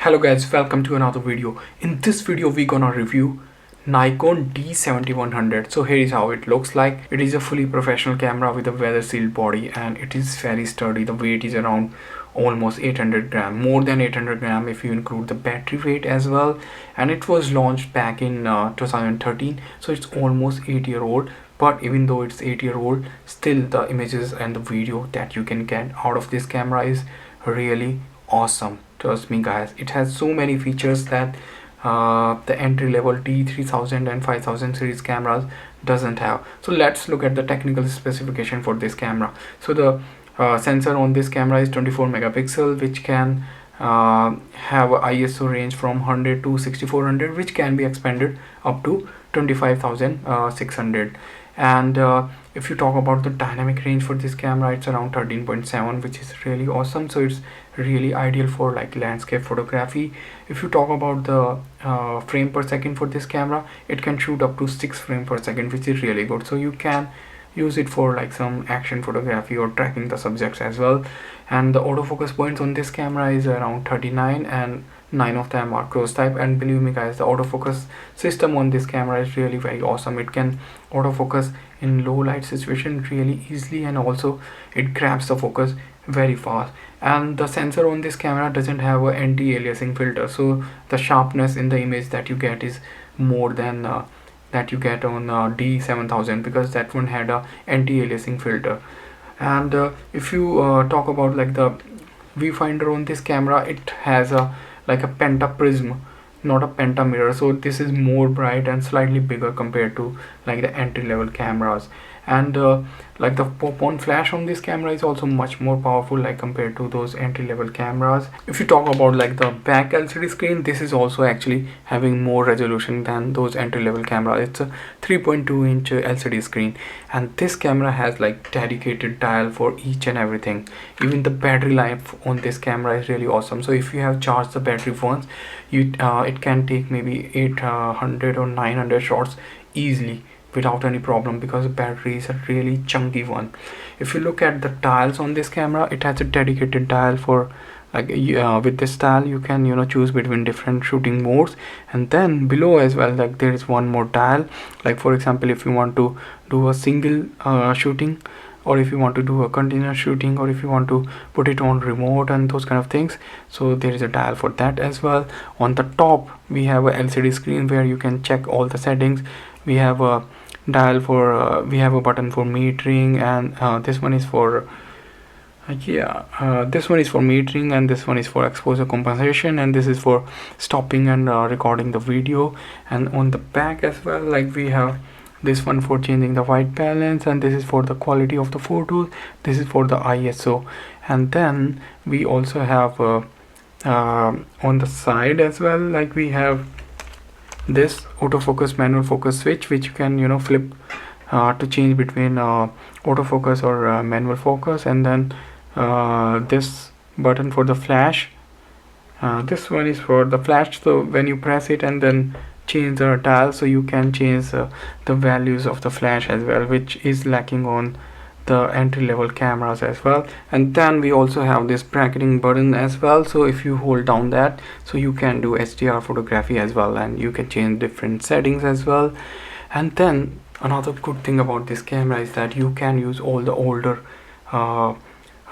Hello guys, welcome to another video. In this video we gonna review Nikon D7100. So here is how it looks like. It is a fully professional camera with a weather sealed body and it is very sturdy. The weight is around almost 800 gram, more than 800 gram if you include the battery weight as well. And it was launched back in 2013, so it's almost 8-year-old. But even though it's 8-year-old, still the images and the video that you can get out of this camera is really awesome. Trust me guys, it has so many features that the entry level D3000 and 5000 series cameras doesn't have. So let's look at the technical specification for this camera. So the sensor on this camera is 24 megapixel, which can have a ISO range from 100 to 6400, which can be expanded up to 25,600. And if you talk about the dynamic range for this camera, it's around 13.7, which is really awesome. So it's really ideal for like landscape photography. If you talk about the frame per second for this camera, it can shoot up to 6 frames per second, which is really good. So you can use it for like some action photography or tracking the subjects as well. And the autofocus points on this camera is around 39, and 9 of them are close type. And believe me guys, the autofocus system on this camera is really very awesome. It can autofocus in low light situation really easily, and also it grabs the focus very fast. And the sensor on this camera doesn't have an anti-aliasing filter, so the sharpness in the image that you get is more than that you get on D7000, because that one had a anti-aliasing filter. And if you talk about like the viewfinder on this camera, it has a like a pentaprism, not a pentamirror. So this is more bright and slightly bigger compared to like the entry level cameras. And like the pop-on flash on this camera is also much more powerful like compared to those entry-level cameras. If you talk about like the back LCD screen, this is also actually having more resolution than those entry-level cameras. It's a 3.2-inch LCD screen, and this camera has like dedicated dial for each and everything. Even the battery life on this camera is really awesome. So if you have charged the battery once, it can take maybe 800 or 900 shots easily without any problem, because the battery is a really chunky one. If you look at the dials on this camera, it has a dedicated dial for like with this dial you can choose between different shooting modes. And then below as well, like there is one more dial, like for example if you want to do a single shooting, or if you want to do a continuous shooting, or if you want to put it on remote and those kind of things, so there is a dial for that as well. On the top we have a LCD screen where you can check all the settings. We have a dial for we have a button for metering, and this one is for this one is for metering, and this one is for exposure compensation, and this is for stopping and recording the video. And on the back as well, like we have this one for changing the white balance, and this is for the quality of the photos, this is for the ISO. And then we also have on the side as well, like we have this autofocus manual focus switch, which you can flip to change between autofocus or manual focus. And then this button for the flash, this one is for the flash, so when you press it and then change the dial, so you can change the values of the flash as well, which is lacking on the entry-level cameras as well. And then we also have this bracketing button as well, so if you hold down that, so you can do HDR photography as well, and you can change different settings as well. And then another good thing about this camera is that you can use all the older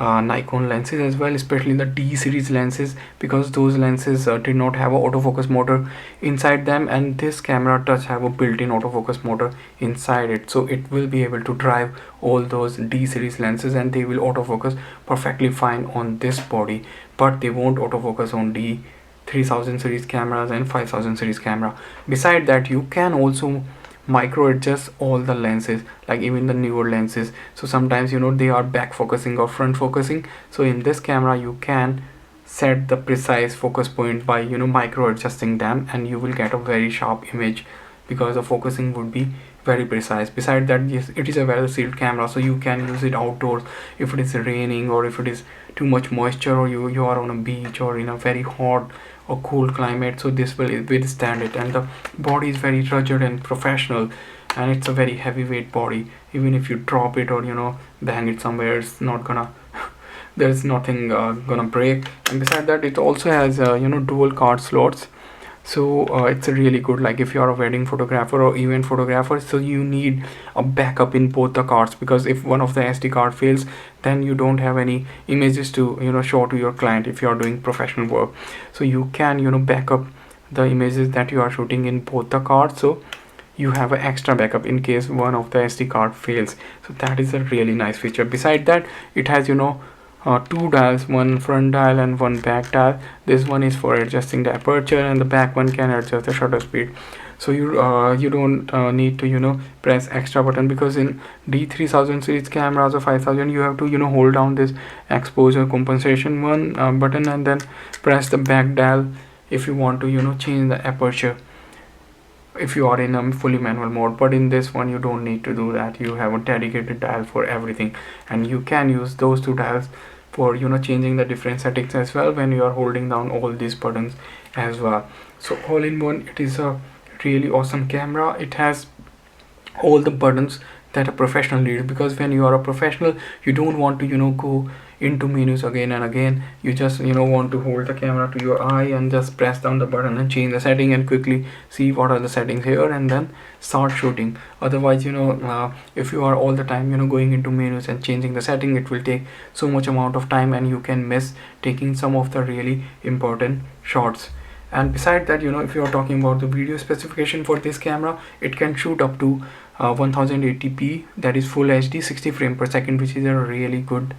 Nikon lenses as well, especially the D series lenses, because those lenses did not have an autofocus motor inside them, and this camera does have a built-in autofocus motor inside it. So it will be able to drive all those D series lenses, and they will autofocus perfectly fine on this body, but they won't autofocus on D3000 series cameras and 5000 series camera. Beside that, you can also micro adjust all the lenses, like even the newer lenses. So sometimes they are back focusing or front focusing, so in this camera you can set the precise focus point by micro adjusting them, and you will get a very sharp image, because the focusing would be very precise. Beside that, yes, it is a weather sealed camera, so you can use it outdoors if it is raining, or if it is too much moisture, or you are on a beach or in a very hot or cool climate. So this will withstand it. And the body is very rugged and professional, and it's a very heavyweight body. Even if you drop it or bang it somewhere, it's not gonna there's nothing gonna break. And beside that, it also has dual card slots. So it's a really good, like if you are a wedding photographer or event photographer, so you need a backup in both the cards, because if one of the SD card fails, then you don't have any images to show to your client if you are doing professional work. So you can back up the images that you are shooting in both the cards, so you have an extra backup in case one of the SD card fails. So that is a really nice feature. Beside that, it has two dials, one front dial and one back dial. This one is for adjusting the aperture, and the back one can adjust the shutter speed. So you don't need to press extra button, because in D3000 series cameras or 5000 you have to hold down this exposure compensation one button, and then press the back dial if you want to change the aperture if you are in a fully manual mode. But in this one you don't need to do that. You have a dedicated dial for everything, and you can use those two dials for changing the different settings as well when you are holding down all these buttons as well. So all in one, it is a really awesome camera. It has all the buttons that a professional needs, because when you are a professional, you don't want to go into menus again and again. You just want to hold the camera to your eye and just press down the button and change the setting and quickly see what are the settings here and then start shooting. Otherwise, if you are all the time going into menus and changing the setting, it will take so much amount of time and you can miss taking some of the really important shots. And beside that, if you are talking about the video specification for this camera, it can shoot up to 1080p, that is full HD 60 frame per second, which is a really good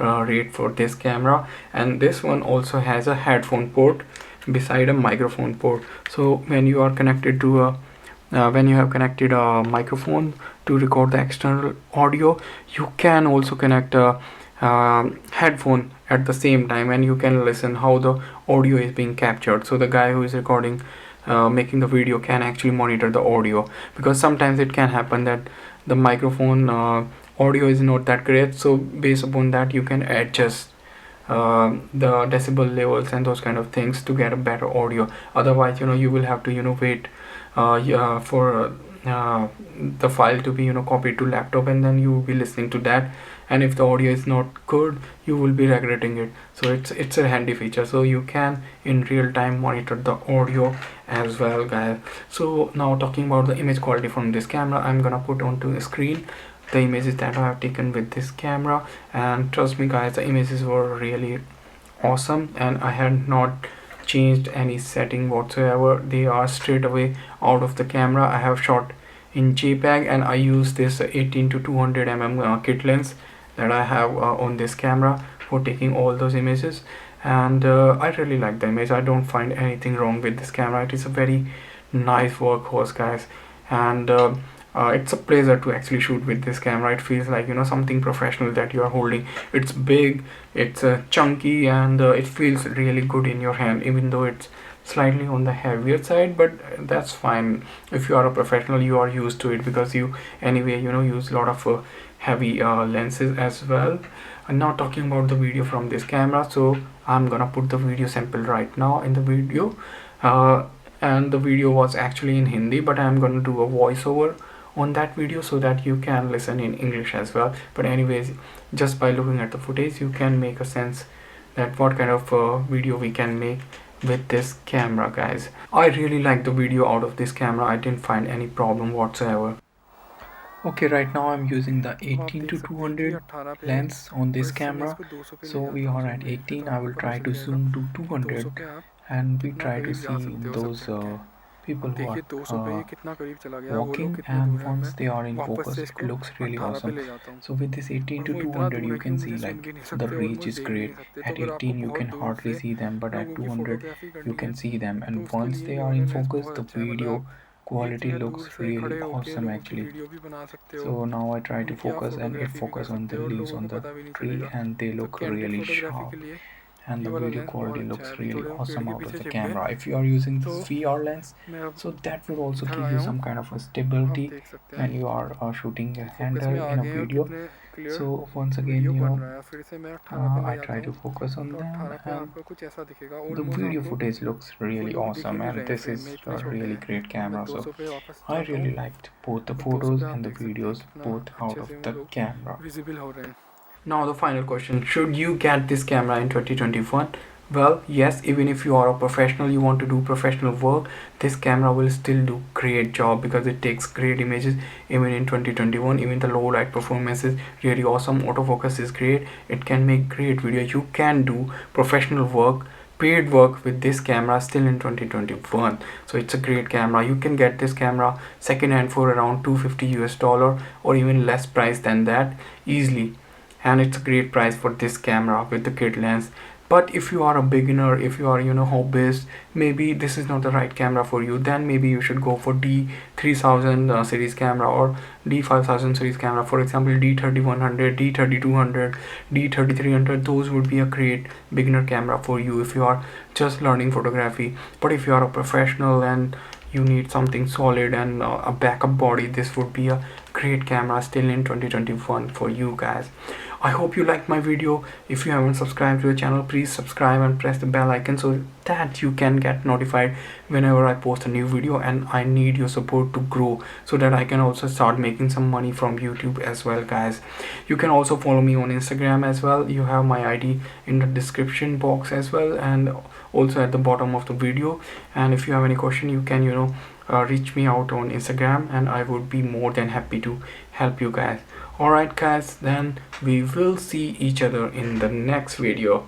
rate for this camera. And this one also has a headphone port beside a microphone port. So when you are connected to a when you have connected a microphone to record the external audio, you can also connect a headphone at the same time, and you can listen how the audio is being captured. So the guy who is recording making the video can actually monitor the audio, because sometimes it can happen that the microphone audio is not that great. So based upon that, you can adjust the decibel levels and those kind of things to get a better audio. Otherwise, you will have to wait yeah, for the file to be copied to laptop, and then you will be listening to that, and if the audio is not good, you will be regretting it. So it's a handy feature, so you can in real time monitor the audio as well, guys. So now talking about the image quality from this camera, I'm gonna put onto the screen the images that I have taken with this camera, and trust me guys, the images were really awesome, and I had not changed any setting whatsoever. They are straight away out of the camera. I have shot in JPEG, and I use this 18 to 200 kit lens that I have on this camera for taking all those images. And I really like the image. I don't find anything wrong with this camera. It is a very nice workhorse, guys, and it's a pleasure to actually shoot with this camera. It feels like something professional that you are holding. It's big, it's chunky, and it feels really good in your hand, even though it's slightly on the heavier side, but that's fine. If you are a professional, you are used to it, because you anyway use a lot of heavy lenses as well. And now talking about the video from this camera, so I'm gonna put the video sample right now in the video, and the video was actually in Hindi, but I'm gonna do a voiceover on that video so that you can listen in English as well. But anyways, just by looking at the footage, you can make a sense that what kind of video we can make with this camera, guys. I really like the video out of this camera. I didn't find any problem whatsoever. Okay, right now I'm using the 18 to 200 lens on this camera. So we are at 18. I will try to zoom to 200, and we try to see those people who are walking, and once they are in focus, it looks really awesome. So with this 18 to 200, you can see like the reach is great. At 18 you can hardly see them, but at 200 you can see them, and once they are in focus, the video quality looks really awesome actually. So now I try to focus, and it focus on the leaves on the tree, and they look really sharp, and the video quality looks really awesome out of the camera. If you are using this VR lens, so that will also give you some kind of a stability when you are shooting a handle in a video. So once again, I try to focus on them, and the video footage looks really awesome, and this is a really great camera. So I really liked both the photos and the videos both out of the camera. Now the final question, should you get this camera in 2021? Well, yes, even if you are a professional, you want to do professional work, this camera will still do great job because it takes great images even in 2021. Even the low light performance is really awesome. Autofocus is great. It can make great video. You can do professional work, paid work with this camera still in 2021. So it's a great camera. You can get this camera second hand for around 250 US dollar or even less price than that easily, and it's a great price for this camera with the kit lens. But if you are a beginner, if you are hobbyist, maybe this is not the right camera for you, then maybe you should go for D3000 series camera or D5000 series camera. For example, D3100, D3200, D3300, those would be a great beginner camera for you if you are just learning photography. But if you are a professional and you need something solid and a backup body, this would be a great camera still in 2021 for you guys. I hope you liked my video. If you haven't subscribed to the channel, please subscribe and press the bell icon so that you can get notified whenever I post a new video. And I need your support to grow so that I can also start making some money from YouTube as well, guys. You can also follow me on Instagram as well. You have my ID in the description box as well, and also at the bottom of the video. And if you have any question, you can reach me out on Instagram, and I would be more than happy to help you guys. Alright guys, then we will see each other in the next video.